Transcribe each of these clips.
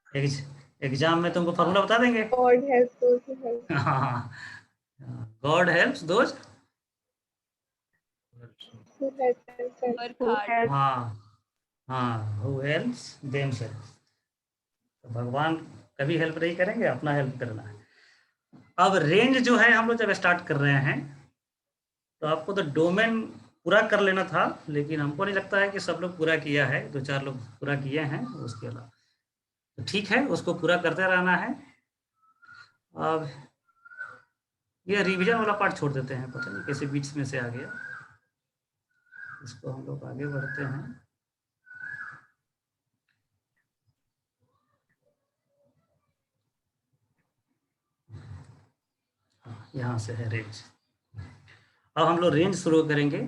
Exam में तुमको formula बता देंगे। God help those who help. हाँ, God helps those. Who help themselves. Work Who hard. help. हाँ हाँ, हु हेल्प्स देमसेल्व्स। तो भगवान कभी हेल्प नहीं करेंगे, अपना हेल्प करना है। अब रेंज जो है हम लोग जब स्टार्ट कर रहे हैं तो आपको तो डोमेन पूरा कर लेना था, लेकिन हमको नहीं लगता है कि सब लोग पूरा किया है। 2-4 लोग पूरा किए हैं, उसके अलावा तो ठीक है, उसको पूरा करते रहना है। अब ये रिवीजन वाला पार्ट छोड़ देते हैं, पता नहीं कैसे बीच में से आ गया। इसको हम लोग आगे बढ़ते हैं। यहाँ से है रेंज। अब हम लोग रेंज शुरू करेंगे।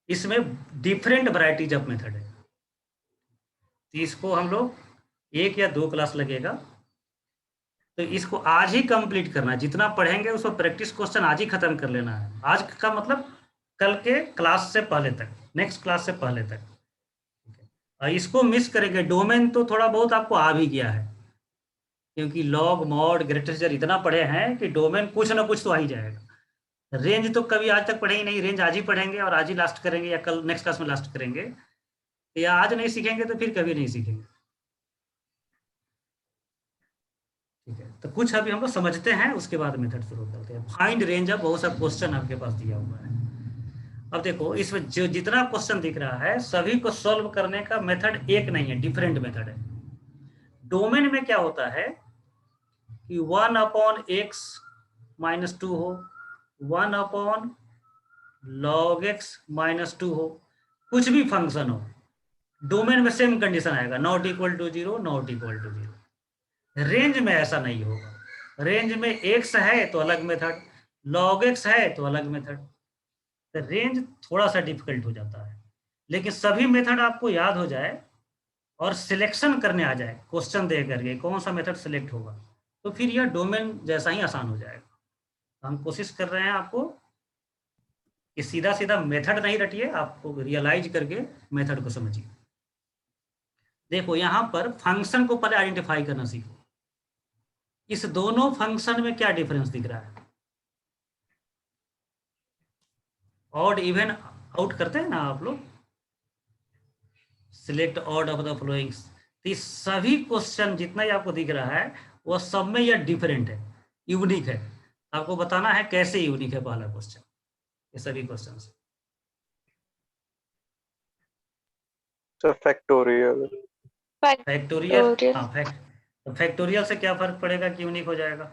इसमें डिफरेंट वैरायटीज ऑफ मेथड है, तो इसको हम लोग 1 या 2 क्लास लगेगा, तो इसको आज ही कंप्लीट करना है। जितना पढ़ेंगे उसको प्रैक्टिस क्वेश्चन आज ही खत्म कर लेना है। आज का मतलब कल के क्लास से पहले तक, नेक्स्ट क्लास से पहले तक। और इसको मिस करेंगे, डोमेन तो थोड़ा बहुत आपको आ भी गया है, क्योंकि लॉग मॉड ग्रेटर इतना पढ़े हैं कि डोमेन कुछ ना कुछ तो आ ही जाएगा। रेंज तो कभी आज तक पढ़े ही नहीं, रेंज आज ही पढ़ेंगे और आज ही लास्ट करेंगे, या कल नेक्स्ट क्लास में लास्ट करेंगे। या आज नहीं सीखेंगे तो फिर कभी नहीं सीखेंगे। ठीक है, तो कुछ अभी हम लोग समझते हैं, उसके बाद मेथड शुरू करते हैं। फाइंड रेंज ऑफ बहुत सा क्वेश्चन आपके पास दिया हुआ है। अब देखो, इसमें जो जितना क्वेश्चन दिख रहा है सभी को सॉल्व करने का मेथड एक नहीं है, डिफरेंट मेथड है। डोमेन में क्या होता है कि 1/x - 2 हो, 1/log x - 2 हो, कुछ भी फंक्शन हो, डोमेन में सेम कंडीशन आएगा, not equal to 0, not equal to 0। Range में ऐसा नहीं होगा। रेंज में x है तो अलग मेथड, log x है तो अलग मेथड। तो रेंज थोड़ा सा डिफिकल्ट हो जाता है, लेकिन सभी मेथड आपको याद हो जाए और सिलेक्शन करने आ जाए, क्वेश्चन दे करके कौन सा मेथड सिलेक्ट होगा, तो फिर यह डोमेन जैसा ही आसान हो जाएगा। हम कोशिश कर रहे हैं आपको कि सीधा सीधा मेथड नहीं रटिए, आपको रियलाइज करके मेथड को समझिए। देखो, यहाँ पर फंक्शन को पहले आइडेंटिफाई करना सीखो। इस दोनों फंक्शन में क्या डिफरेंस दिख रहा है? ऑड इवन आउट करते हैं ना आप लोग, select odd of the flowing. तो सभी क्वेश्चन जितना ही आपको दिख रहा है वो सब में यह डिफरेंट है, यूनिक है। आपको बताना है कैसे यूनिक है पहला क्वेश्चन, ये सभी क्वेश्चन। फैक्टोरियल। फैक्टोरियल, हाँ फैक्टोरियल से क्या फर्क पड़ेगा कि यूनिक हो जाएगा?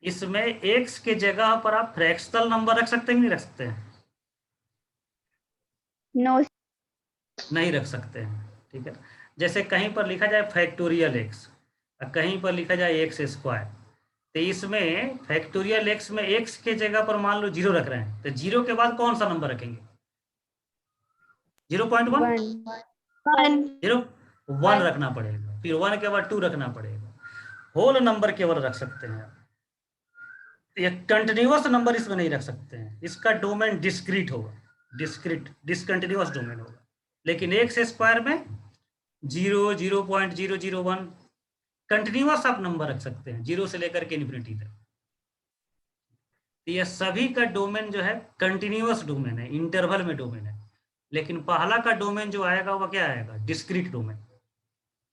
इसमें एक्स के जगह पर आप फ्रैक्शनल नंबर रख सकते हैं, नहीं रख सकते हैं? No. नहीं रख सकते हैं, ठीक है। जैसे कहीं पर लिखा जाए फैक्टोरियल एक्स और कहीं पर लिखा जाए एक्स स्क्वायर, तो इसमें फैक्टोरियल एक्स में एक्स के जगह पर मान लो 0 रख रहे हैं, तो 0 के बाद कौन सा नंबर रखेंगे? 0.1, 0.1 रखना पड़ेगा, फिर 1 के बाद 2 रखना पड़ेगा। होल नंबर केवल रख सकते हैं। ये कंटिन्यूअस नंबर इसमें नहीं रख सकते हैं, इसका डोमेन डिस्क्रीट होगा, डिसकंटिन्यूअस डोमेन होगा। लेकिन एक्स स्क्वायर में 0, 0.001 कंटिन्यूअस आप नंबर रख सकते हैं, 0 से लेकर के इन्फिनिटी तक। ये सभी का डोमेन जो है कंटिन्यूअस डोमेन है, इंटरवल में डोमेन है। लेकिन पहला का डोमेन जो आएगा वो क्या आएगा? Discrete domain.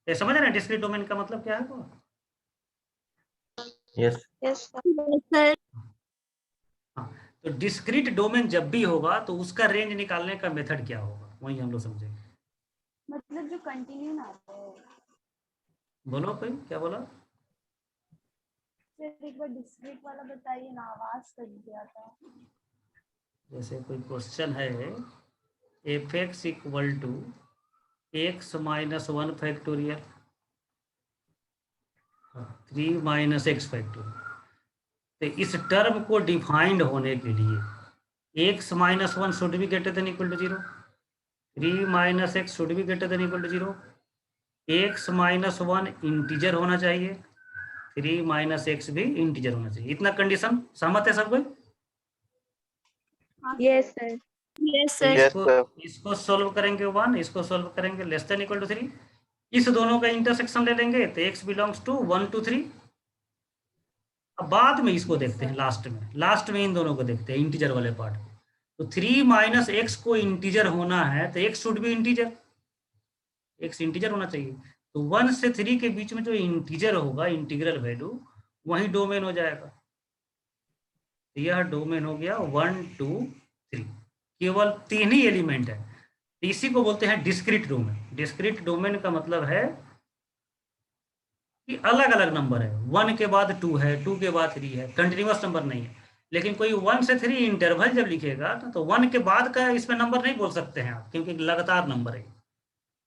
ये समझ रहे हैं डिस्क्रीट डोमेन का मतलब क्या है? Yes sir. हाँ, तो डिस्क्रीट डोमेन जब भी होगा तो उसका रेंज निकालने का मेथड क्या होगा, वही हम लोग समझेंगे। मतलब जो कंटिन्यू ना हो। बोलो, कोई क्या बोला? सर एक बार डिस्क्रीट वाला बताइए ना, आवाज कट गया था। जैसे कोई क्वेश्चन है, f(x = x - 1 factorial 3 - x factorial, तो इस टर्म को डिफाइंड होने के लिए x - 1 should be greater than equal to 0, 3 - x should be greater than equal to 0, x - 1 integer होना चाहिए, 3 - x भी इंटीजर होना चाहिए। इतना कंडीशन सहमत है सब कोई? Yes sir. तो इसको सॉल्व करेंगे 1, इसको सॉल्व करेंगे लेस देन इक्वल टू 3, इस दोनों का इंटरसेक्शन ले लेंगे तो x बिलोंग्स टू 1 to 3। अब बाद में इसको देखते हैं, लास्ट में इन दोनों को देखते हैं, इंटीजर वाले पार्ट को। तो 3 माइनस एक्स को इंटीजर होना है तो x should B integer, x integer होना चाहिए। तो 1 से 3 के बीच में जो इंटीजर होगा, इंटीग्रल वैल्यू, वही डोमेन हो जाएगा। तो यह डोमेन हो गया 1 2 3, केवल 3 ही एलिमेंट है। तो इसी को बोलते हैं डिस्क्रीट डोमेन। डिस्क्रीट डोमेन का मतलब है कि अलग अलग नंबर है, 1 के बाद 2 है, 2 के बाद 3 है, कंटिन्यूअस नंबर नहीं है। लेकिन कोई 1 से 3 इंटरवल जब लिखेगा तो 1 के बाद का इसमें नंबर नहीं बोल सकते हैं आप, क्योंकि लगातार नंबर है।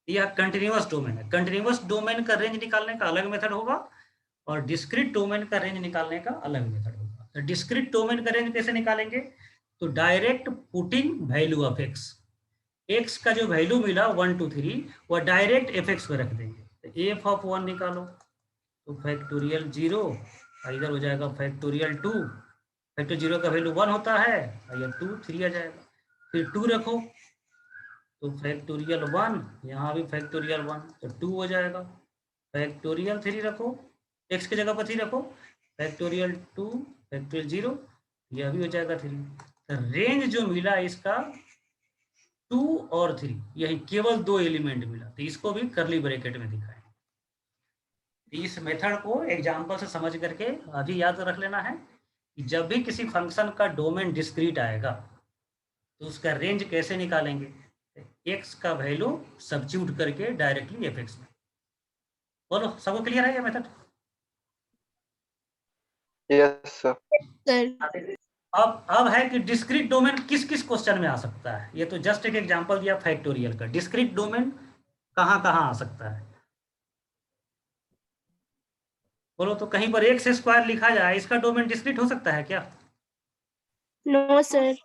यह कंटिन्यूअस डोमेन है। कंटिन्यूअस डोमेन का रेंज निकालने का अलग मेथड होगा और डिस्क्रीट डोमेन का रेंज निकालने का अलग मेथड होगा। तो डिस्क्रीट डोमेन का रेंज कैसे निकालेंगे? तो direct putting value of x का जो वैल्यू मिला 1 2 3 वह डायरेक्ट एफ एक्स में रख देंगे। तो एफ ऑफ 1 निकालो तो फैक्टोरियल 0, इधर हो जाएगा फैक्टोरियल 2, फैक्टोरियल 0 का वैल्यू 1 होता है और यह 2 3 आ जाएगा। फिर 2 रखो तो फैक्टोरियल 1, यहाँ भी फैक्टोरियल 1 तो 2 हो जाएगा। फैक्टोरियल 3 रखो, एक्स की जगह पर 3 रखो, फैक्टोरियल 2 फैक्टोरियल 0, यह भी हो जाएगा 3। तो रेंज जो मिला इसका 2 और 3, यही केवल 2 एलिमेंट मिला। तो इसको भी करली ब्रैकेट में दिखाएं। इस मेथड को एग्जाम्पल से समझ करके अभी याद रख लेना है कि जब भी किसी फंक्शन का डोमेन डिस्क्रीट आएगा तो उसका रेंज कैसे निकालेंगे? एक्स का वैल्यू सब्स्टिट्यूट करके डायरेक्टली एफ एक्स में। बोलो, सबको क्लियर है ये मेथड? Yes sir. सर अब है कि डिस्क्रीट डोमेन किस किस क्वेश्चन में आ सकता है। ये तो जस्ट एक एग्जांपल दिया फैक्टोरियल का। डिस्क्रीट डोमेन कहाँ कहाँ आ सकता है? बोलो तो कहीं पर एक्स स्क्वायर लिखा जाए, इसका डोमेन डिस्क्रीट हो सकता है क्या? No sir.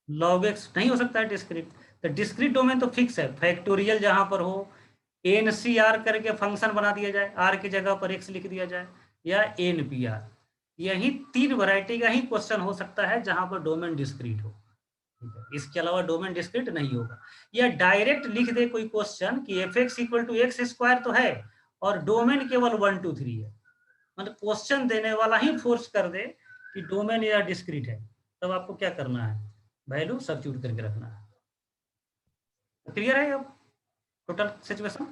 लॉग एक्स नहीं हो सकता है डिस्क्रीट। तो डिस्क्रीट डोमेन तो फिक्स है, फैक्टोरियल जहां पर हो, एन सी आर करके फंक्शन बना दिया जाए, आर की जगह पर एक्स लिख दिया जाए, या एन पी आर, यही 3 वैरायटी का ही क्वेश्चन हो सकता है जहां पर डोमेन डिस्क्रीट हो। इसके अलावा डोमेन डिस्क्रीट नहीं होगा। या डायरेक्ट लिख दे कोई क्वेश्चन कि f x equal to x square तो है और डोमेन केवल 1 2 3 है, मतलब क्वेश्चन देने वाला ही फोर्स कर दे कि डोमेन या डिस्क्रीट है, तब आपको क्या करना है? वैल्यू सब्स्टिट्यूट करके रखना है। क्लियर है अब टोटल सिचुएशन?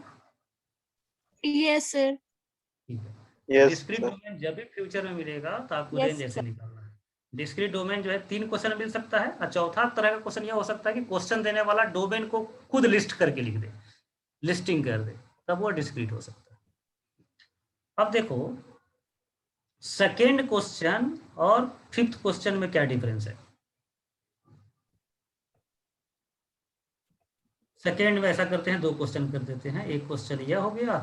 Yes sir. ठीक है। Yes discrete sir. डोमेन जब भी फ्यूचर में मिलेगा तो आपको Yes, रेंज ऐसे निकालना है। डिस्क्रीट डोमेन जो है 3 क्वेश्चन मिल सकता है और चौथा तरह का क्वेश्चन यह हो सकता है कि क्वेश्चन देने वाला डोमेन को खुद लिस्ट करके लिख दे, लिस्टिंग कर दे, तब वो डिस्क्रीट हो सकता है। अब देखो सेकेंड क्वेश्चन और 5th क्वेश्चन में क्या डिफरेंस है। सेकेंड में ऐसा करते हैं, 2 क्वेश्चन कर देते हैं। एक क्वेश्चन यह हो गया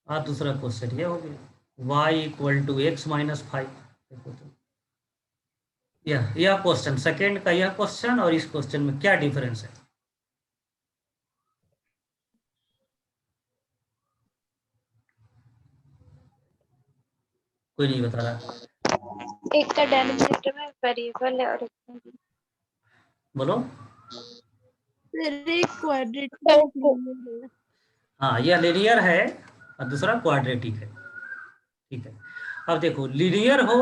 और दूसरा क्वेश्चन यह हो गया, y equal to x minus 5। देखो तो यह क्वेश्चन, सेकेंड का यह क्वेश्चन और इस क्वेश्चन में क्या डिफरेंस है? कोई नहीं बता रहा। एक का डेनोमिनेटर में वेरिएबल है और एक में बोलो। सर एक क्वाड्रेटिक। हाँ, यह लीनियर है और दूसरा क्वाड्रेटिक है। ठीक है। अब देखो लीनियर हो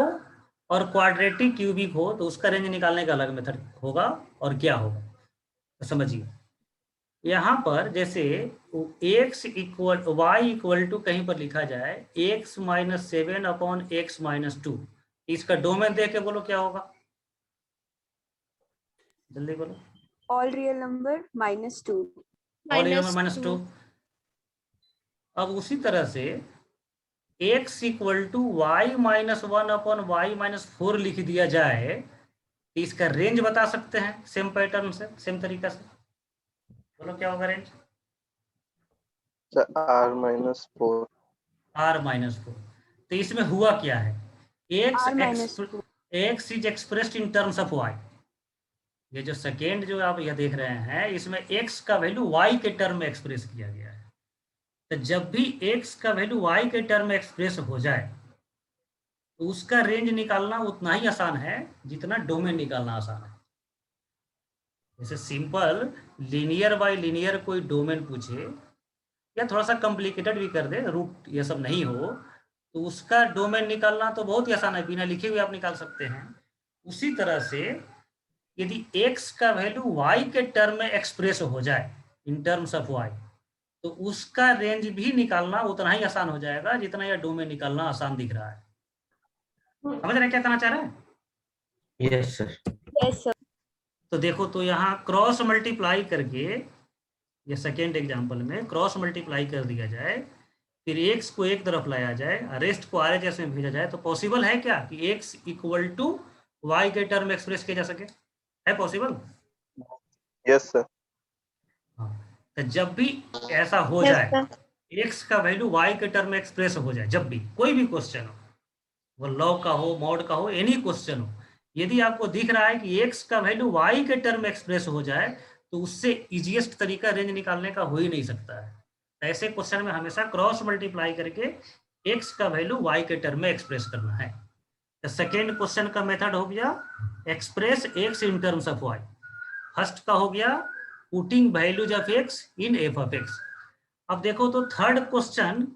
और क्वाड्रेटिक क्यूबिक हो तो उसका रेंज निकालने का अलग मेथड होगा। और क्या होगा तो समझिए, यहाँ पर जैसे x equal y equal to कहीं पर लिखा जाए x minus 7 upon x minus 2, इसका डोमेन देख के बोलो क्या होगा, जल्दी बोलो। all real number -2. All in number -2। अब उसी तरह से x equal to y minus 1 upon y minus 4 लिख दिया जाए तो इसका रेंज बता सकते हैं सेम पैटर्न से, सेम तरीका से। बोलो क्या होगा रेंज? r-4। r-4। तो इसमें हुआ क्या है, R-2. x is expressed in terms of y। ये जो सेकेंड जो आप यह देख रहे हैं इसमें x का वैल्यू y के टर्म में एक्सप्रेस किया गया है। तो जब भी x का वैल्यू y के टर्म में एक्सप्रेस हो जाए तो उसका रेंज निकालना उतना ही आसान है जितना डोमेन निकालना आसान है। जैसे सिंपल लीनियर बाय लीनियर कोई डोमेन पूछे या थोड़ा सा कॉम्प्लिकेटेड भी कर दे, रूट ये सब नहीं हो, तो उसका डोमेन निकालना तो बहुत ही आसान है, बिना लिखे हुए आप निकाल सकते हैं। उसी तरह से यदि x का वैल्यू y के टर्म में एक्सप्रेस हो जाए इन टर्म्स ऑफ y, तो उसका रेंज भी निकालना उतना ही आसान हो जाएगा जितना यह डोमेन निकालना आसान दिख रहा है। समझ रहे हैं क्या कहना चाह रहे हैं? Yes sir. Yes sir. तो देखो, तो यहाँ क्रॉस मल्टीप्लाई करके, ये सेकेंड एग्जाम्पल में क्रॉस मल्टीप्लाई कर दिया जाए, फिर x को एक तरफ लाया जाए, रेस्ट को RHS में भेजा जाए, तो पॉसिबल है क्या कि x इक्वल टू y के टर्म एक्सप्रेस किया जा सके? है पॉसिबल? Yes sir. तो जब भी ऐसा हो जाए, x का वैल्यू y के टर्म में एक्सप्रेस हो जाए, जब भी कोई भी क्वेश्चन हो, वो लॉग का हो, मॉड का हो, एनी क्वेश्चन हो, यदि आपको दिख रहा है कि x का वैल्यू y के टर्म में एक्सप्रेस हो जाए, तो उससे इजीएस्ट तरीका रेंज निकालने का हो ही नहीं सकता है। ऐसे क्वेश्चन में हमेशा क्रॉस मल्टीप्लाई करके x का वैल्यू y के टर्म में एक्सप्रेस करना है। तो सेकेंड क्वेश्चन का मेथड हो गया express x in terms of y। First का हो गया putting values of x in f of x। अब देखो तो थर्ड क्वेश्चन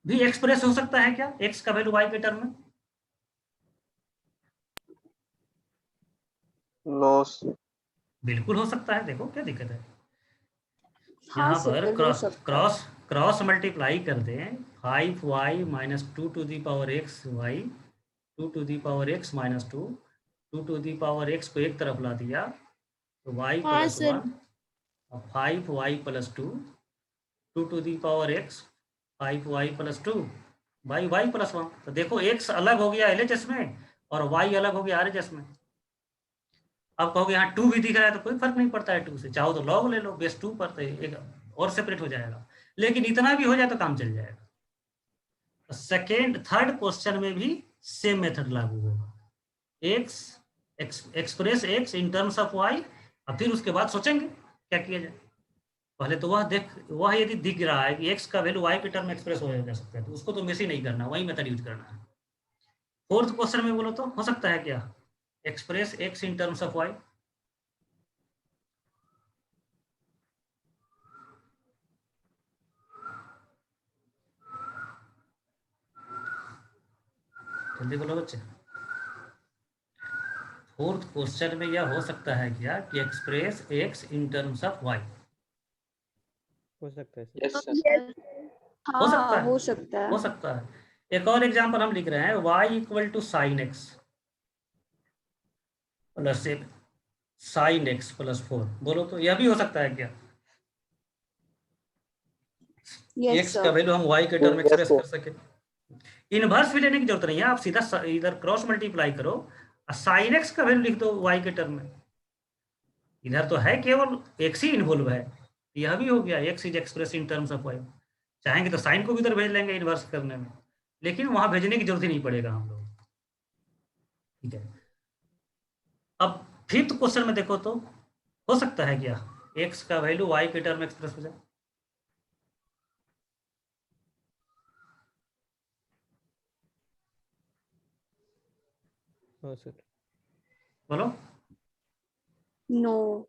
भी एक्सप्रेस हो सकता है क्या x का वैल्यू y के टर्म में? नो। बिल्कुल हो सकता है। देखो क्या दिक्कत है, हाँ यहाँ सर, पर हो सकता है। क्रॉस मल्टीप्लाई कर दें 5y minus 2 to the power x y 2 to the power x minus 2 2 to the power x को एक तरफ ला दिया तो y हाँ प्लस सर। 1 और 5y plus 2 2 to the power x 5y plus 2 by y plus 1। तो देखो x अलग हो गया LHS में और y अलग हो गया RHS में। अब कहोगे यहाँ 2 भी दिख रहा है तो कोई फर्क नहीं पड़ता है 2 से, चाहो तो लॉग ले लो बेस 2 पर, तो एक और सेपरेट हो जाएगा, लेकिन इतना भी हो जाए तो काम चल जाएगा। सेकेंड थर्ड क्वेश्चन में भी सेम मेथड लागू होगा, express x in terms of y, और फिर उसके बाद सोचेंगे क्या किया जाए। पहले तो वह यदि दिख रहा है कि x का वैल्यू y के टर्म में एक्सप्रेस हो जा सकता है तो उसको तो मिस ही नहीं करना, वही मेथड यूज करना है। फोर्थ क्वेश्चन में बोलो तो हो सकता है क्या express x in terms of y? जल्दी बोलो बच्चे। फोर्थ क्वेश्चन में यह हो सकता है क्या कि express x in terms of y? हो सकता है यस सर। सर। हो सकता हाँ, है, हो सकता है। हो सकता है। एक और एग्जांपल हम लिख रहे हैं y equal to sine x plus sine x plus 4, बोलो तो यह भी हो सकता है क्या यस x का सर। वैल्यू हम y के टर्म Yes, एक्सप्रेस sir. कर सके? इनवर्स भी लेने की जरूरत नहीं है, आप सीधा इधर क्रॉस मल्टीप्लाई करो और साइन एक्स का वैल्यू लिख दो y के टर्म में। इधर तो है केवल x ही इन्वॉल्व है, यह भी हो गया x is express in terms of y। चाहेंगे तो साइन को भी इधर भेज लेंगे इन्वर्स करने में, लेकिन वहां भेजने की जरूरत ही नहीं पड़ेगा हम लोग। ठीक है, अब फिफ्थ क्वेश्चन में देखो तो हो सकता है क्या x का वैल्यू y के टर्म में एक्सप्रेस हो जाए? हाँ सर। बोलो। नो।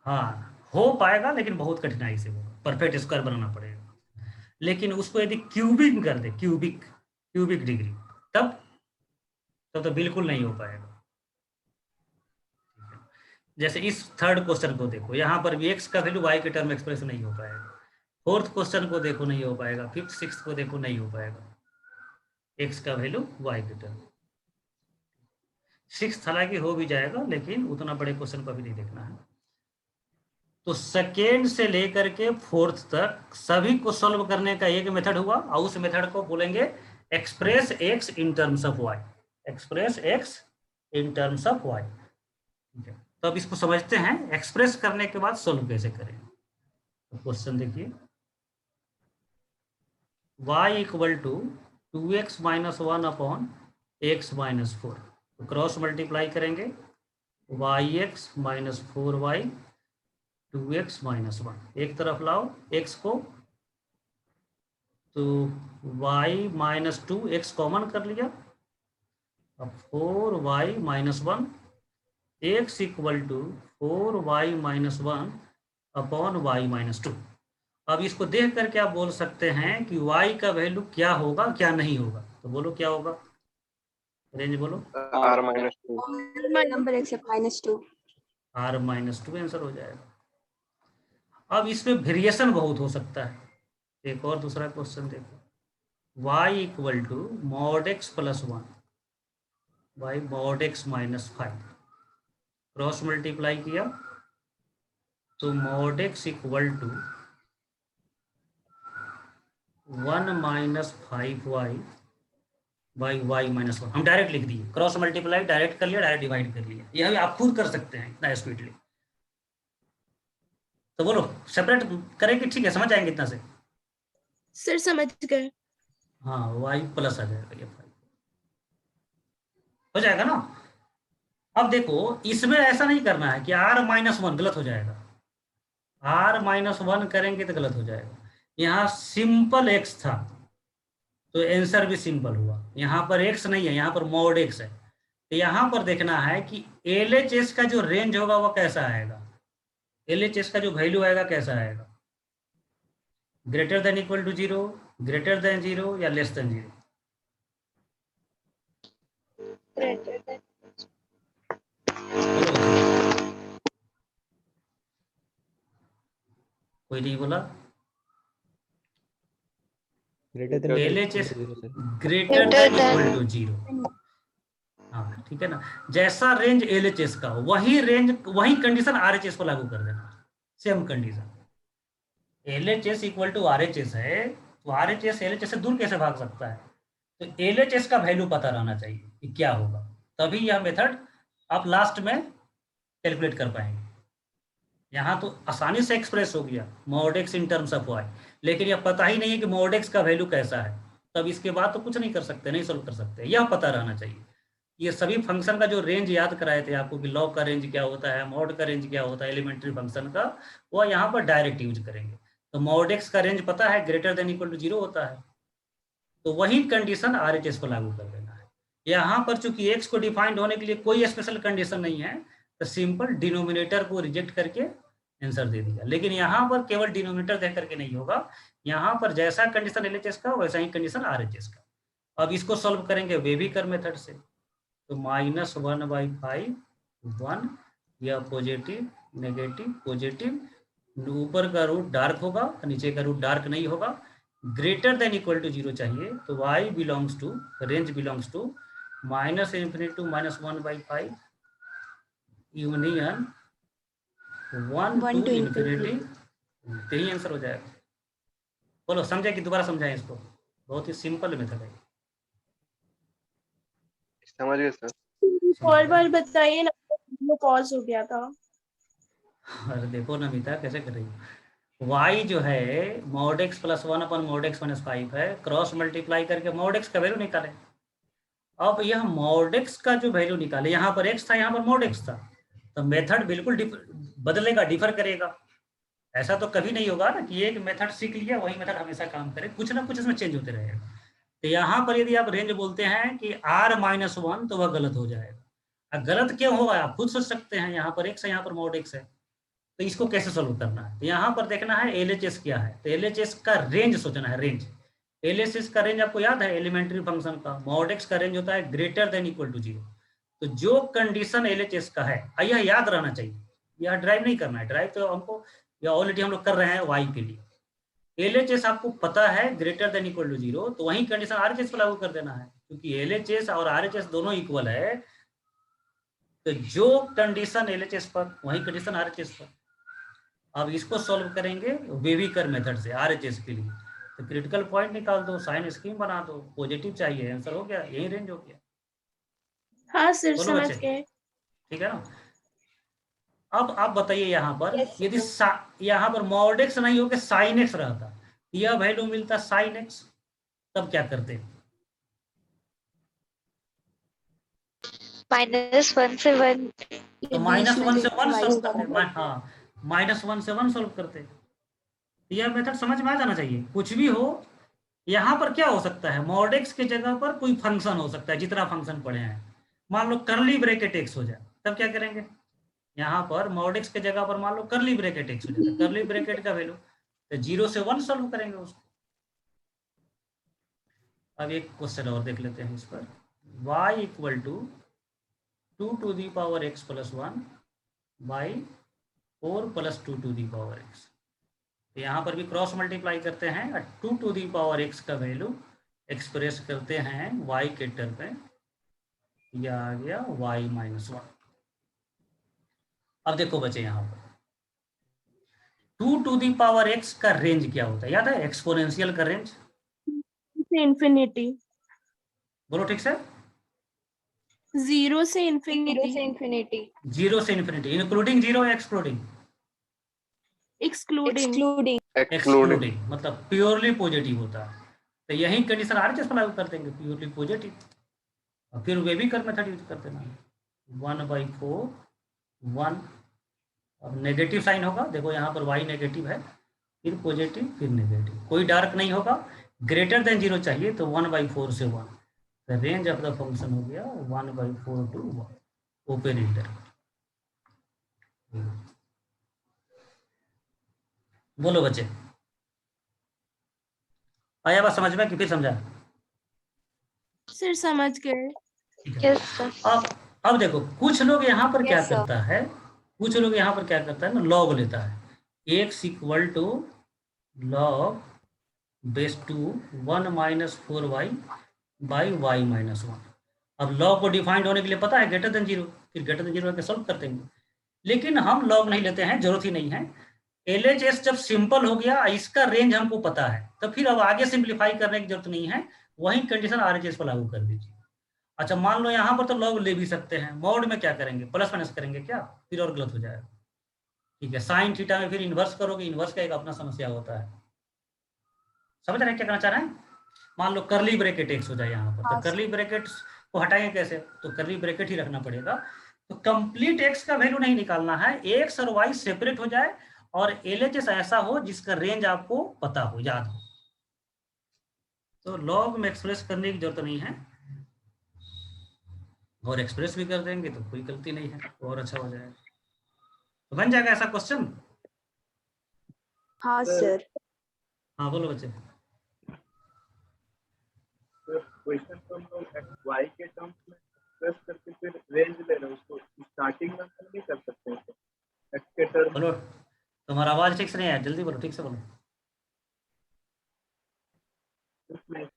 हाँ हो पाएगा, लेकिन बहुत कठिनाई से होगा, परफेक्ट स्क्वायर बनाना पड़ेगा। लेकिन उसको यदि क्यूबिक कर दे, क्यूबिक डिग्री, तब तो बिल्कुल नहीं हो पाएगा। जैसे इस थर्ड क्वेश्चन को देखो, यहाँ पर भी x का वैल्यू y के टर्म एक्सप्रेस नहीं हो पाएगा। फोर्थ क्वेश्चन को देखो नहीं हो पाएगा, फिफ्थ सिक्स्थ को देखो नहीं हो पाएगा x का वैल्यू y के टर्म। सिक्स्थ हालांकि हो भी जाएगा, लेकिन उतना बड़े क्वेश्चन को भी नहीं देखना है। तो सेकेंड से लेकर के फोर्थ तक सभी को सॉल्व करने का एक मेथड हुआ, और उस मेथड को बोलेंगे express x in terms of y। Express x in terms of y। ठीक है, तो अब इसको समझते हैं एक्सप्रेस करने के बाद सॉल्व कैसे करें। तो क्वेश्चन देखिए, y equal to 2x minus 1 upon x minus 4, तो क्रॉस मल्टीप्लाई करेंगे yx minus 4y 2x minus 1, एक तरफ लाओ x को, तो y माइनस 2 x कॉमन कर लिया, अब 4y minus 1 x equal to 4y minus 1 upon y minus 2। अब इसको देख करके आप बोल सकते हैं कि y का वैल्यू क्या होगा क्या नहीं होगा, तो बोलो क्या होगा, रेंज बोलो। R minus 2. Number except -2। R-2 answer हो जाएगा। अब इसमें वेरिएशन बहुत हो सकता है। एक और दूसरा क्वेश्चन देखो, y equal to mod x plus 1 by mod x minus 5, cross multiply किया तो mod x equal to 1 minus 5y by y minus 1, हम डायरेक्ट लिख दिए, क्रॉस मल्टीप्लाई डायरेक्ट कर लिया, डायरेक्ट डिवाइड कर लिया, यह भी आप खुद कर सकते हैं इतना स्पीडली। तो बोलो सेपरेट करेंगे, ठीक है, समझ आएंगे इतना से। सर समझ गए। हाँ y प्लस आ जाएगा, ये 5 हो जाएगा ना। अब देखो इसमें ऐसा नहीं करना है कि r-1 गलत हो जाएगा, r-1 करेंगे तो गलत हो जाएगा। यहाँ सिंपल x था तो आंसर भी सिंपल हुआ, यहाँ पर x नहीं है, यहाँ पर मॉड x है। तो यहाँ पर देखना है कि LHS का जो रेंज होगा वो कैसा आएगा, LHS का जो वैल्यू आएगा कैसा आएगा, greater than equal to 0, greater than 0 या लेस देन 0। कोई नहीं बोला, greater than LHS 0 sir. Greater than equal to 0। हाँ ठीक है ना, जैसा रेंज LHS का वही रेंज वही कंडीशन RHS को लागू कर देना, same condition. LHS equal to RHS है तो RHS LHS से दूर कैसे भाग सकता है, तो LHS का वैल्यू पता रहना चाहिए कि क्या होगा, तभी यह मेथड आप लास्ट में कैलकुलेट कर पाएंगे। यहाँ तो आसानी से एक्सप्रेस हो गया mod x in terms of y, लेकिन यह पता ही नहीं है कि मॉड x का वैल्यू कैसा है, तब इसके बाद तो कुछ नहीं कर सकते, नहीं सोल्व कर सकते, यह पता रहना चाहिए। ये सभी फंक्शन का जो रेंज याद कराए थे आपको कि लॉग का रेंज क्या होता है, मॉड का रेंज क्या होता है, एलिमेंट्री फंक्शन का, वो यहाँ पर डायरेक्ट यूज करेंगे। तो मॉड x का रेंज पता है ग्रेटर देन इक्वल टू 0 होता है, तो वही कंडीशन RHS को लागू कर देना है। यहाँ पर चूंकि x को डिफाइंड होने के लिए कोई स्पेशल कंडीशन नहीं है, तो सिंपल डिनोमिनेटर को रिजेक्ट करके आंसर दे दिया। लेकिन यहाँ पर केवल डिनोमिनेटर देख करके नहीं होगा, यहाँ पर जैसा कंडीशन LHS का वैसा ही कंडीशन RHS का। अब इसको सॉल्व करेंगे वेविकर मेथड से, तो -1/5 1, या पॉजिटिव नेगेटिव पॉजिटिव, ऊपर का रूट डार्क होगा नीचे का रूट डार्क नहीं होगा, ग्रेटर देन इक्वल टू 0 चाहिए, तो y belongs to range belongs to -∞ to -1/5 union 1 to infinity, यही आंसर हो जाएगा। बोलो समझे कि दोबारा समझाएं इसको, बहुत ही सिंपल मेथड है। समझ गए सर। और बार बताइए ना, वो पॉज हो गया था। अरे देखो नमिता कैसे कर रही है, y जो है मॉड x प्लस 1 अपन मॉड x माइनस 5 है, क्रॉस मल्टीप्लाई करके मॉड x का वैल्यू निकाले। अब यह मॉड x का जो वैल्यू निकाले, यहाँ पर x था यहाँ पर मॉड x था, तो मेथड बिल्कुल बदलेगा, डिफर करेगा। ऐसा तो कभी नहीं होगा ना कि एक मेथड सीख लिया वही मेथड हमेशा काम करे, कुछ ना कुछ इसमें चेंज होते रहेगा। तो यहाँ पर यदि आप रेंज बोलते हैं कि R-1 तो वह गलत हो जाएगा। गलत क्यों होगा आप खुद सोच सकते हैं, यहाँ पर x है यहाँ पर मॉड x है, तो इसको कैसे सोल्व करना है, तो यहाँ पर देखना है LHS क्या है, तो LHS का रेंज सोचना है, रेंज। LHS का रेंज आपको याद है एलिमेंट्री फंक्शन का, मॉड x का रेंज होता है ग्रेटर देन इक्वल टू 0। तो जो कंडीशन LHS का है यह याद रहना चाहिए, यह ड्राइव नहीं करना है, ड्राइव तो हमको या ऑलरेडी हम लोग कर रहे हैं y के लिए। LHS आपको पता है ग्रेटर देन इक्वल टू 0, तो वही कंडीशन RHS पर लागू कर देना है, क्योंकि LHS और RHS दोनों इक्वल है, तो जो कंडीशन LHS पर वही कंडीशन RHS पर। अब इसको सॉल्व करेंगे वेविकर मेथड से RHS के लिए, तो क्रिटिकल पॉइंट निकाल दो, साइन स्कीम बना दो, पॉजिटिव चाहिए, आंसर हो गया, यही रेंज हो गया। हाँ सर बोलो समझ बच्चे, गए। ठीक है ना। अब आप बताइए यहाँ पर Yes, यदि यहाँ पर मॉड x नहीं होकर साइन x रहता, यह वैल्यू मिलता साइन x, तब क्या करते? -1 से 1 तो -1 से 1 सॉल्व करते, हाँ -1 से 1 सॉल्व करते। यह मेथड समझ में आ जाना चाहिए। कुछ भी हो, यहाँ पर क्या हो सकता है, मॉड x की जगह पर कोई फंक्शन हो सकता है, जितना फंक्शन पढ़े हैं, मान लो करली ब्रैकेट x हो जाए, तब क्या करेंगे, यहाँ पर मॉड x की जगह पर मान लो करली ब्रैकेट x हो जाता है, करली ब्रैकेट का वैल्यू, तो 0 से 1 सॉल्व करेंगे उसको। अब एक क्वेश्चन और देख लेते हैं इस पर। y equal to 2 to the power x plus 1 by 4 plus 2 to the power x। तो यहाँ पर भी क्रॉस मल्टीप्लाई करते हैं और 2 टू दी पावर x का वैल्यू एक्सप्रेस करते हैं y के टर्म में, यह आ गया y माइनस 1। अब देखो बच्चे यहाँ पर 2 टू दी पावर x का रेंज क्या होता है, याद है एक्सपोनेंशियल का रेंज? इंफिनिटी। बोलो ठीक से। 0 से इंफिनिटी। 0 से infinity, including 0 excluding? Excluding. Excluding मतलब प्योरली पॉजिटिव होता है। तो यही कंडीशन आरएचएस पर लागू कर देंगे, प्योरली पॉजिटिव। और फिर वे भी कर मेथड यूज करते हैं 1/4 1। अब नेगेटिव साइन होगा, देखो यहाँ पर y नेगेटिव है, फिर पॉजिटिव फिर नेगेटिव, कोई डार्क नहीं होगा, ग्रेटर देन 0 चाहिए तो 1/4 से 1। तो रेंज ऑफ द फंक्शन हो गया 1/4 to 1 ओपन इंटरवल। बोलो बच्चे, आया बात समझ में कि फिर समझा? सर समझ गए। Yes sir. अब देखो कुछ लोग यहाँ पर क्या Yes, sir. करता है, कुछ लोग यहाँ पर क्या करता है ना, लॉग लेता है। x equal to log base two 1 minus 4y by y minus 1। अब लॉग को डिफाइंड होने के लिए पता है ग्रेटर देन 0, फिर ग्रेटर देन 0 करके सॉल्व कर देंगे। लेकिन हम लॉग नहीं लेते हैं, जरूरत ही नहीं है। LHS जब सिंपल हो गया, इसका रेंज हमको पता है, तो फिर अब आगे सिंप्लीफाई करने की जरूरत नहीं है, वही कंडीशन RHS पर लागू कर दीजिए। अच्छा मान लो यहाँ पर तो लॉग ले भी सकते हैं, मॉड में क्या करेंगे, प्लस माइनस करेंगे क्या, फिर और गलत हो जाएगा। ठीक है, साइन थीटा में फिर इन्वर्स करोगे, इन्वर्स का एक अपना समस्या होता है। समझ रहे हैं क्या करना चाह रहे हैं? मान लो करली ब्रैकेट एक्स हो जाए यहाँ पर, तो हाँ, करली ब्रैकेट को हटाएंगे कैसे, तो करली ब्रैकेट ही रखना पड़ेगा। तो कंप्लीट एक्स का वैल्यू नहीं निकालना है, एक्स और वाई सेपरेट हो जाए और LHS ऐसा हो जिसका रेंज आपको पता हो, याद हो। तो लॉग में एक्सप्रेस करने की जरूरत नहीं है, और एक्सप्रेस भी कर देंगे तो कोई गलती नहीं है, तो और अच्छा हो जाएगा। तो बन जाएगा ऐसा क्वेश्चन। हाँ सर। हाँ बोलो बच्चे। क्वेश्चन तो हम लोग y के टर्म्स में एक्सप्रेस करके फिर रेंज ले रहे हैं, उसको स्टार्टिंग में हम नहीं कर सकते हैं x के टर्म। बोलो, तुम्हारा आवाज ठीक से नहीं आया, जल्दी बोलो, ठीक से बोलो। उसमें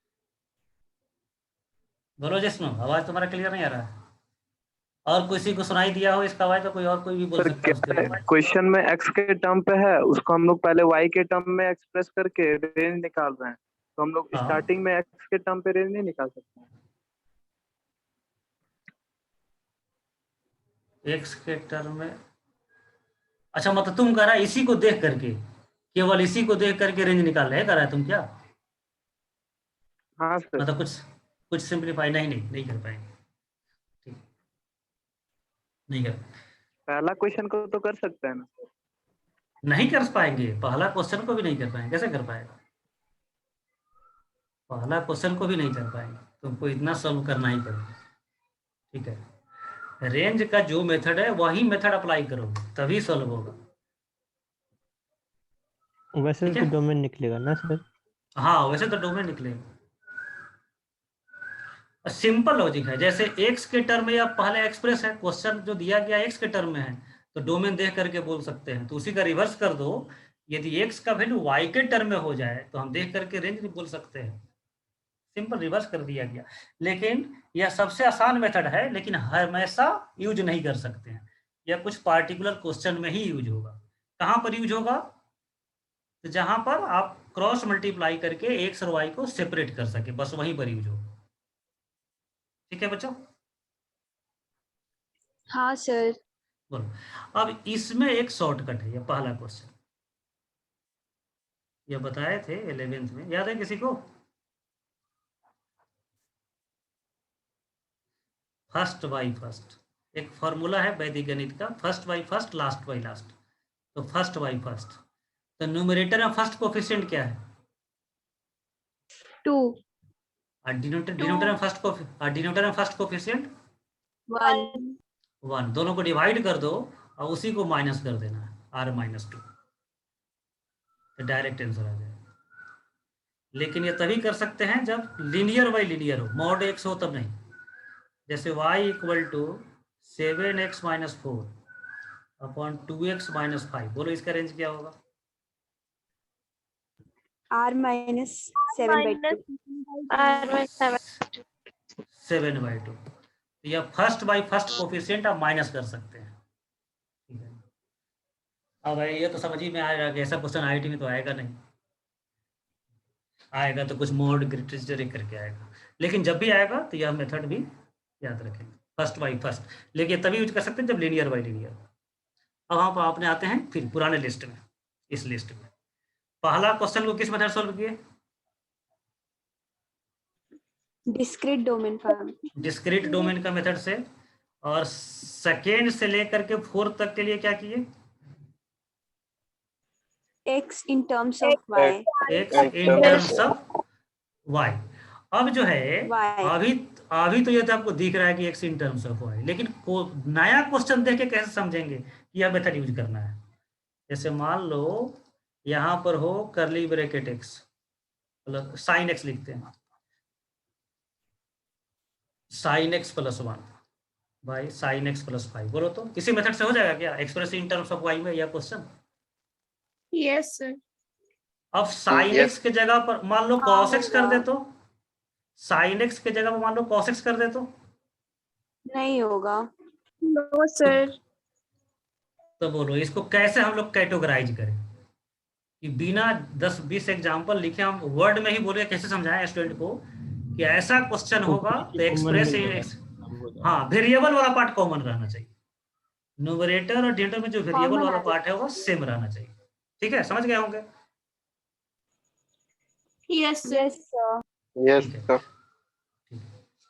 बोलो जिसनो, आवाज तुम्हारा क्लियर नहीं आ रहा है। और किसी को सुनाई दिया हो इसका आवाज तो कोई और कोई भी बोल सकता है उसके लिए। क्वेश्चन में x के टर्म पे है, उसको हम लोग पहले y के टर्म में एक्सप्रेस करके रेंज निकाल रहे हैं, तो हम लोग हाँ। स्टार्टिंग में x के टर्म पे रेंज नहीं निकाल सकते हैं। एक्स के टर्म में, अच्छा मतलब तुम कह रहा है इसी को देख करके, केवल इसी को देख करके रेंज निकाल रहे, कह रहा है तुम क्या? हाँ सर। मतलब कुछ सिंप्लीफाई नहीं कर पाएंगे, ठीक नहीं कर, पहला क्वेश्चन को तो कर सकते हैं ना। नहीं कर पाएंगे, पहला क्वेश्चन को भी नहीं कर पाएंगे, कैसे कर पाएगा? पहला क्वेश्चन को भी नहीं कर पाएंगे, तुमको इतना सॉल्व करना ही पड़ेगा। ठीक है, रेंज का जो मेथड है वही मेथड अप्लाई करोगे तभी सॉल्व होगा। वैसे ठीक तो है? डोमेन निकलेगा ना सर? हाँ वैसे तो डोमेन निकलेगा। सिंपल लॉजिक है, जैसे x के टर्म में या पहले एक्सप्रेस है, क्वेश्चन जो दिया गया x के टर्म में है, तो डोमेन देख करके बोल सकते हैं, तो उसी का रिवर्स कर दो, यदि x का वैल्यू y के टर्म में हो जाए तो हम देख करके रेंज नहीं बोल सकते हैं। सिंपल रिवर्स कर दिया गया। लेकिन यह सबसे आसान मेथड है, लेकिन हमेशा यूज नहीं कर सकते हैं, यह कुछ पार्टिकुलर क्वेश्चन में ही यूज होगा। कहाँ पर यूज होगा? तो जहां पर आप क्रॉस मल्टीप्लाई करके एक्स और वाई को सेपरेट कर सके, बस वहीं पर यूज होगा। ठीक है बच्चों? हाँ सर। बोलो, अब इसमें एक शॉर्टकट है, ये पहला क्वेश्चन ये बताए थे 11th में, याद है किसी को? फर्स्ट बाई फर्स्ट, एक फॉर्मूला है वैदिक गणित का, first by first last by last. तो फर्स्ट बाई फर्स्ट, तो न्यूमरेटर में फर्स्ट कोफिशिएंट क्या है? 2 और डिनोमिनेटर में फर्स्ट कोफिशिएंट 1 1। दोनों को डिवाइड कर दो और उसी को माइनस कर देना है, r-2। तो डायरेक्ट आंसर आ जाएगा। लेकिन ये तभी कर सकते हैं जब लीनियर बाई लीनियर हो, मॉड एक्स हो तब नहीं। जैसे y equal to 7x minus 4 upon 2x minus 5, बोलो इसका रेंज क्या होगा? R minus 7/2. R/7 7/2। तो यह फर्स्ट बाई फर्स्ट कोफिशिएंट आप माइनस कर सकते हैं। ठीक है, अब ये तो समझ ही में आएगा कि ऐसा क्वेश्चन आईआईटी में तो आएगा नहीं, आएगा तो कुछ मोड ग्रेटेस्ट करके आएगा। लेकिन जब भी आएगा तो यह मेथड भी याद रखेंगे, फर्स्ट बाई फर्स्ट। लेकिन तभी यूज कर सकते हैं जब लीनियर बाई लीनियर। अब हम अपने आते हैं फिर पुराने लिस्ट में। इस लिस्ट में पहला क्वेश्चन को किस मेथड सॉल्व किए? Discrete domain form. Discrete domain का मेथड से। और सेकेंड से लेकर के 4 तक के लिए क्या किए? X in terms of Y. X in terms of y. अब जो है Y. अभी तो ये तो आपको दिख रहा है कि x in terms of y, लेकिन नया क्वेश्चन देख के कैसे समझेंगे कि यह मेथड यूज करना है? जैसे मान लो यहाँ पर हो करली ब्रैकेट एक्स मतलब साइन एक्स लिखते हैं, sine x plus 1 by sine x plus 5, बोलो तो इसी मेथड से हो जाएगा क्या express in terms of y में यह क्वेश्चन? Yes sir. अब साइन Yes. एक्स के जगह पर मान लो कॉस एक्स कर दे तो, साइन एक्स के जगह पर मान लो कॉस एक्स कर दे तो नहीं होगा. No sir. तो बोलो इसको कैसे हम लोग कैटेगराइज करें कि बिना 10-20 एग्जांपल लिखे हम वर्ड में ही बोले कैसे समझाएं स्टूडेंट को कि ऐसा क्वेश्चन होगा तो एक्सप्रेस हाँ वेरिएबल वाला पार्ट कॉमन रहना चाहिए, न्यूमरेटर और डिनोमिनेटर में जो वेरिएबल वाला पार्ट है वो सेम रहना चाहिए। ठीक है, समझ गए होंगे? Yes sir. Yes sir. Yes, ठीक है। sir.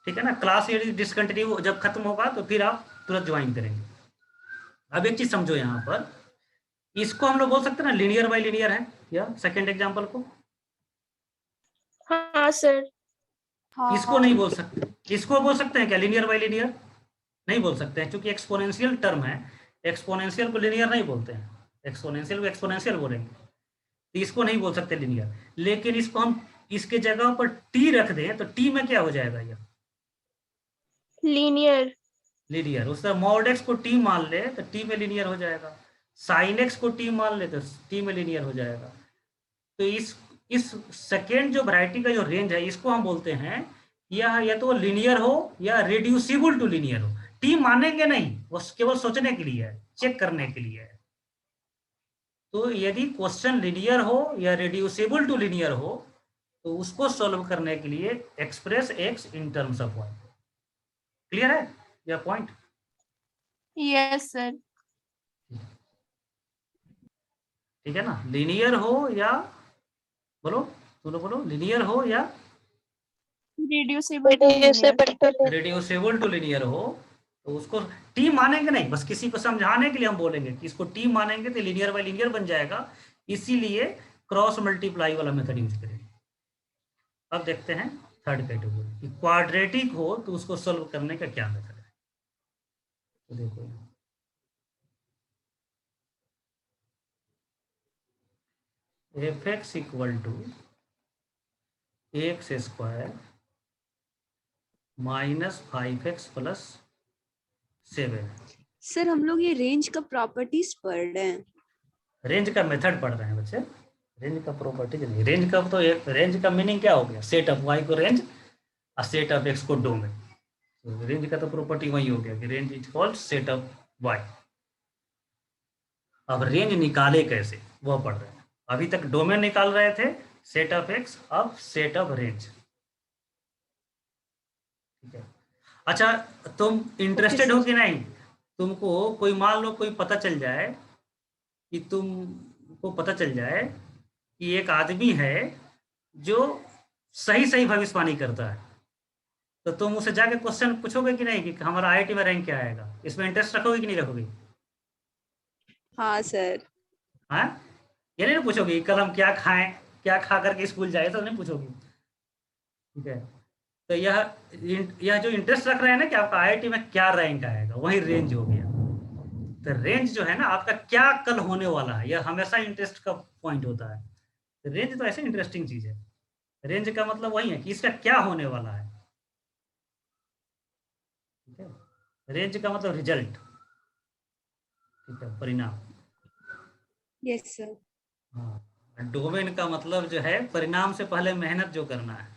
ठीक है ना, क्लास ये डिसकंटिन्यू जब खत्म होगा तो फिर आप तुरंत ज्वाइन करेंगे। अब एक चीज समझो, यहाँ पर इसको हम लोग बोल सकते हैं ना लीनियर बाई लीनियर है, या सेकंड एग्जांपल को हाँ sir. हाँ. इसको नहीं बोल सकते, इसको बोल सकते हैं क्या लीनियर बाई लीनियर? नहीं बोल सकते हैं क्योंकि एक्सपोनेंशियल टर्म है, एक्सपोनेंशियल को लीनियर नहीं बोलते हैं, एक्सपोनेंशियल को एक्सपोनेंशियल बोलेंगे, तो इसको नहीं बोल सकते लीनियर। लेकिन इसको हम इसके जगह पर टी रख दें तो टी में क्या हो जाएगा? यह Linear. लीनियर। उस तरह मॉड एक्स को टी मान ले तो टी में लीनियर हो जाएगा, साइन एक्स को टी मान ले तो टी में लीनियर हो जाएगा। तो इस सेकेंड जो वैरायटी का जो रेंज है इसको हम बोलते हैं यह या तो लीनियर हो या रिड्यूसिबल टू लीनियर हो। टी मानेंगे नहीं, वो केवल सोचने के लिए है, चेक करने के लिए है। तो यदि क्वेश्चन लीनियर हो या रिड्यूसिबल टू लीनियर हो तो उसको सॉल्व करने के लिए express x in terms of y. Clear है यह पॉइंट? Yes sir. ठीक है ना, लीनियर हो या बोलो बोलो लीनियर हो या Reducible to linear. Reducible to linear हो तो उसको टी मानेंगे नहीं, बस किसी को समझाने के लिए हम बोलेंगे कि इसको टी मानेंगे तो लीनियर बाई लीनियर बन जाएगा, इसीलिए क्रॉस मल्टीप्लाई वाला मेथड यूज करेंगे। अब देखते हैं थर्ड कैटेगरी कि क्वाड्रेटिक हो तो उसको सॉल्व करने का क्या मेथड है। तो देखो f x equal to x square minus 5x plus 7। Sir हम लोग ये रेंज का प्रॉपर्टीज पढ़ रहे हैं. रेंज का मेथड पढ़ रहे हैं बच्चे, रेंज का प्रॉपर्टीज नहीं। रेंज का तो एक रेंज का मीनिंग क्या हो गया? सेट ऑफ वाई को रेंज और सेट ऑफ एक्स को डोमेन। तो रेंज का तो प्रॉपर्टी वही हो गया कि range is called set of y. अब रेंज निकाले कैसे वो पढ़ रहे हैं। अभी तक डोमेन निकाल रहे थे सेट ऑफ एक्स, अब सेट ऑफ रेंज। ठीक है, अच्छा तुम इंटरेस्टेड हो कि नहीं? तुमको कोई मान लो कोई पता चल जाए कि तुमको पता चल जाए कि एक आदमी है जो सही सही भविष्यवाणी करता है, तो तुम उसे जाके क्वेश्चन पूछोगे कि नहीं कि हमारा आईआईटी में रैंक क्या आएगा? इसमें इंटरेस्ट रखोगे कि नहीं रखोगे? हाँ सर. हाँ, ये नहीं पूछोगे कल हम क्या खाएं, क्या खा करके स्कूल जाए, तो नहीं पूछोगे। ठीक है, तो यह जो इंटरेस्ट रख रहे हैं ना कि आपका आईआईटी में क्या रैंक आएगा, वही रेंज हो गया। तो रेंज जो है ना आपका क्या कल होने वाला है, यह हमेशा इंटरेस्ट का पॉइंट होता है। रेंज तो ऐसे इंटरेस्टिंग चीज है। रेंज का मतलब वही है कि इसका क्या होने वाला है, ठीक है। रेंज का मतलब रिजल्ट, ठीक है, परिणाम। Yes sir. हाँ, डोमेन का मतलब जो है परिणाम से पहले मेहनत जो करना है,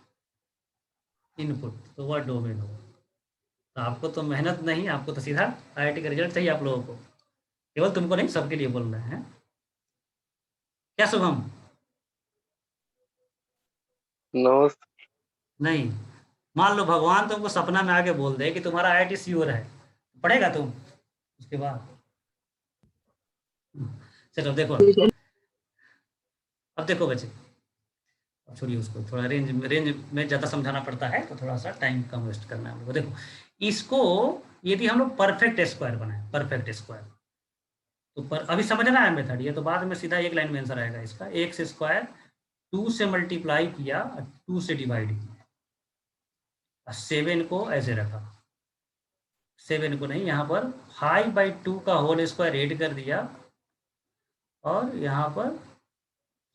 इनपुट, तो वह डोमेन हो। तो आपको तो मेहनत नहीं, आपको तो सीधा आईआईटी का रिजल्ट चाहिए आप लोगों को, केवल तुमको नहीं, सबके लिए बोल रहे हैं। क्या शुभम? नो। नहीं, मान लो भगवान तुमको सपना में आके बोल दे कि तुम्हारा आईआईटी श्योर है, पढ़ेगा तुम उसके बाद? चलो देखो, अब देखो बच्चे, अब छोड़िए उसको, थोड़ा रेंज में ज़्यादा समझाना पड़ता है तो थोड़ा सा टाइम कम वेस्ट करना है हम लोग को। देखो इसको यदि हम लोग परफेक्ट स्क्वायर बनाए, परफेक्ट स्क्वायर, तो अभी समझना है मेथड, ये तो बाद में सीधा एक लाइन में आंसर आएगा इसका। एक्स स्क्वायर 2 से मल्टीप्लाई किया, 2 से डिवाइड किया, 7 को ऐसे रखा, 7 को नहीं, यहाँ पर 5/2 का होल स्क्वायर ऐड कर दिया, और यहाँ पर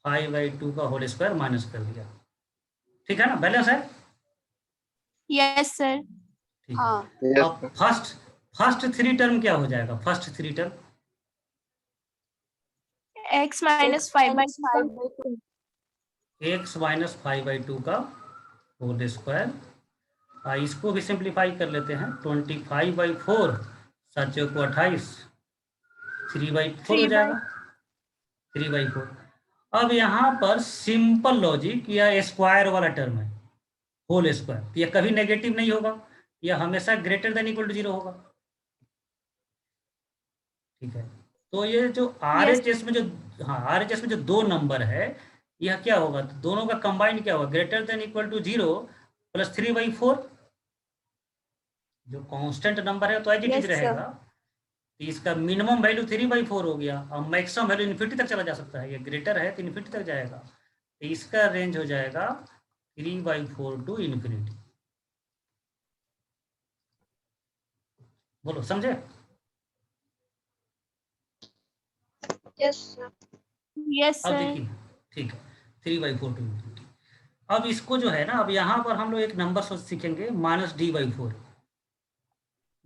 5/2 का होल स्क्वायर माइनस कर दिया। ठीक है ना, बैलेंस है? Yes sir. ठीक है। हाँ यस अब फर्स्ट 3 टर्म क्या हो जाएगा? First 3 term x minus 5/2 x minus 5/2 का होल स्क्वायर, इसको भी सिंप्लीफाई कर लेते हैं, 25/4, 7 को 28, 3/4 हो जाएगा, 3/4। अब यहाँ पर सिंपल लॉजिक, या स्क्वायर वाला टर्म है, होल स्क्वायर, यह कभी नेगेटिव नहीं होगा, यह हमेशा ग्रेटर देन इक्वल टू 0 होगा, ठीक है। तो ये जो RHS में जो, हाँ RHS में जो 2 नंबर है, यह क्या होगा, तो दोनों का कंबाइंड क्या होगा, greater than equal to 0 plus 3/4। जो कांस्टेंट नंबर है तो as it is Yes, sir. रहेगा, तो इसका मिनिमम वैल्यू 3/4 हो गया, और मैक्सिमम वैल्यू इन्फिनिटी तक चला जा सकता है, ये ग्रेटर है तो इन्फिनिटी तक जाएगा, तो इसका रेंज हो जाएगा 3/4 टू इन्फिनिटी। बोलो समझे? Yes sir. यस अब सर। देखिए, ठीक है, 3/4 टू इन्फिनिटी। अब इसको जो है ना, अब यहाँ पर हम लोग एक नंबर सीखेंगे, -d/4, -d/4,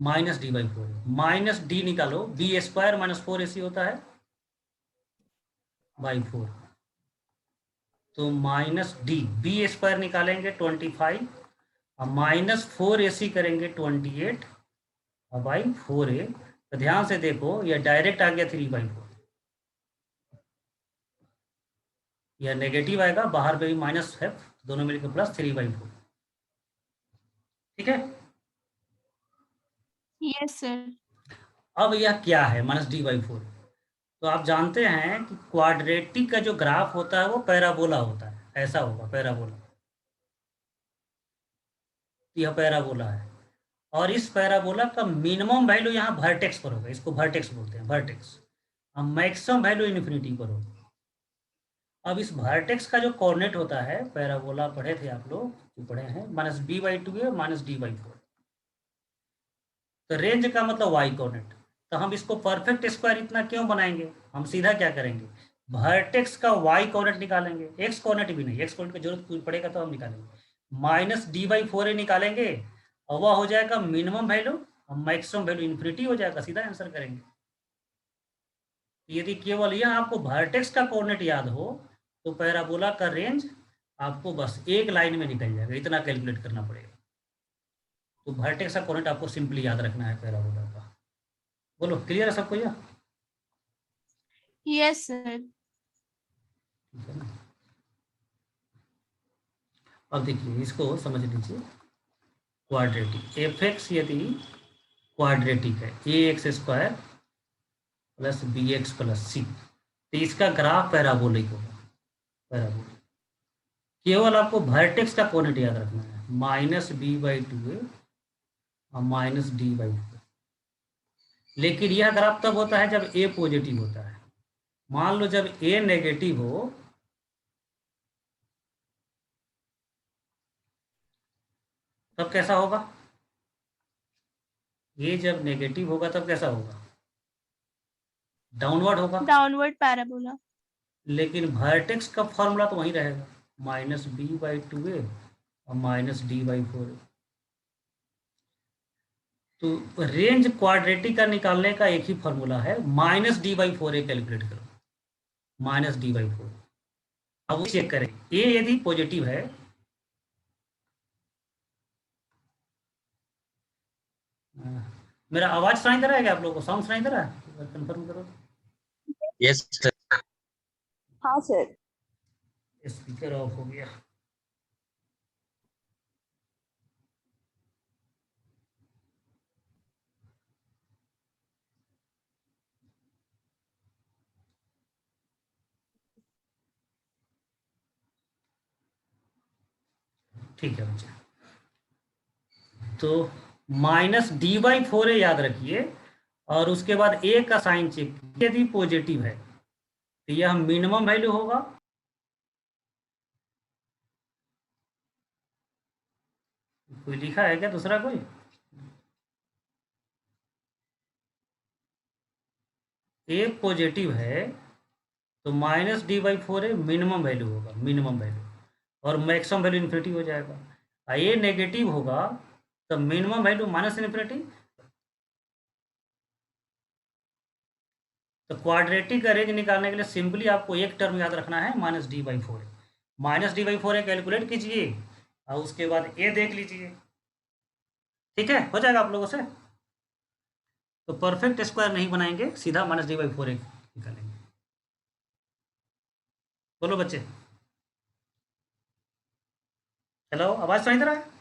माइनस डी निकालो, b² - 4ac होता है /4, तो -d, b² निकालेंगे 25, और -4ac करेंगे 28 और /4a। तो ध्यान से देखो, यह डायरेक्ट आ गया 3/4, यह नेगेटिव आएगा, बाहर पे भी माइनस है, दोनों मिलकर प्लस 3/4, ठीक है। Yes sir. अब यह क्या है -d/4? तो आप जानते हैं कि क्वाड्रेटिक का जो ग्राफ होता है वो पैराबोला होता है, ऐसा होगा पैराबोला, यह पैराबोला है, और इस पैराबोला का मिनिमम वैल्यू यहाँ वर्टेक्स पर होगा, इसको वर्टेक्स बोलते हैं, वर्टेक्स, और मैक्सिमम वैल्यू इन्फिनिटी पर होगा। अब इस वर्टेक्स का जो कोऑर्डिनेट होता है, पैराबोला पढ़े थे आप लोग, जो पढ़े हैं, -b/2 है, -d/4, तो रेंज का मतलब y कोऑर्डिनेट। तो हम इसको परफेक्ट स्क्वायर इतना क्यों बनाएंगे, हम सीधा क्या करेंगे, वर्टेक्स का y कोऑर्डिनेट निकालेंगे, x कोऑर्डिनेट भी नहीं, x कोऑर्डिनेट की जरूरत पड़ेगा तो हम निकालेंगे, -d/4 निकालेंगे, और वह हो जाएगा मिनिमम वैल्यू, और मैक्सिमम वैल्यू इन्फिनिटी हो जाएगा, सीधा आंसर करेंगे। यदि केवल यह आपको वर्टेक्स का कोऑर्डिनेट याद हो, तो पैराबोला का रेंज आपको बस एक लाइन में निकल जाएगा, इतना कैलकुलेट करना पड़ेगा। तो वर्टेक्स का कोऑर्डिनेट आपको सिंपली याद रखना है पैराबोला का। बोलो क्लियर है सबको यह? Yes sir. ठीक है ना। अब देखिए इसको समझ लीजिए, क्वाड्रेटिक f(x) यदि क्वाड्रेटिक है, ax² plus bx plus c, तो इसका ग्राफ पैराबोलिक होगा, पैराबोलिक। केवल आपको वर्टेक्स का कोऑर्डिनेट याद रखना है, -b/2a और -d/4। लेकिन यह ग्राफ तब होता है जब a पॉजिटिव होता है। मान लो जब a नेगेटिव हो, तब कैसा होगा, ये जब नेगेटिव होगा तब कैसा होगा, डाउनवर्ड होगा। Downward parabola. लेकिन वर्टेक्स का फॉर्मूला तो वही रहेगा, -b/2a और -d/4a। तो रेंज क्वाड्रेटिक का निकालने का एक ही फॉर्मूला है, -d/4a कैलकुलेट करो, -d/4। अब चेक करें, ए यदि पॉजिटिव है, मेरा आवाज सुनाई दे रहा है क्या आप लोगों को? साउंड सुनाई दे रहा है? कंफर्म करो। Yes sir. हाँ सर। स्पीकर ऑफ हो गया। ठीक है बच्चे, तो -d/4a याद रखिए, और उसके बाद ए का साइन चेक, यदि पॉजिटिव है तो यह मिनिमम वैल्यू होगा, कोई लिखा है क्या दूसरा कोई? ए पॉजिटिव है तो -d/4a मिनिमम वैल्यू होगा, मिनिमम वैल्यू, और मैक्सिमम वैल्यू इन्फिनिटी हो जाएगा। ए नेगेटिव होगा तो मिनिमम वैल्यू -इन्फिनिटी। तो क्वाड्रेटिक का रेंज निकालने के लिए सिंपली आपको एक टर्म याद रखना है, -d/4a। -d/4a कैलकुलेट कीजिए और उसके बाद ए देख लीजिए, ठीक है, हो जाएगा आप लोगों से। तो परफेक्ट स्क्वायर नहीं बनाएंगे, सीधा -d/4a निकालेंगे। बोलो बच्चे, हेलो, आवाज सुनाई दे रहा है?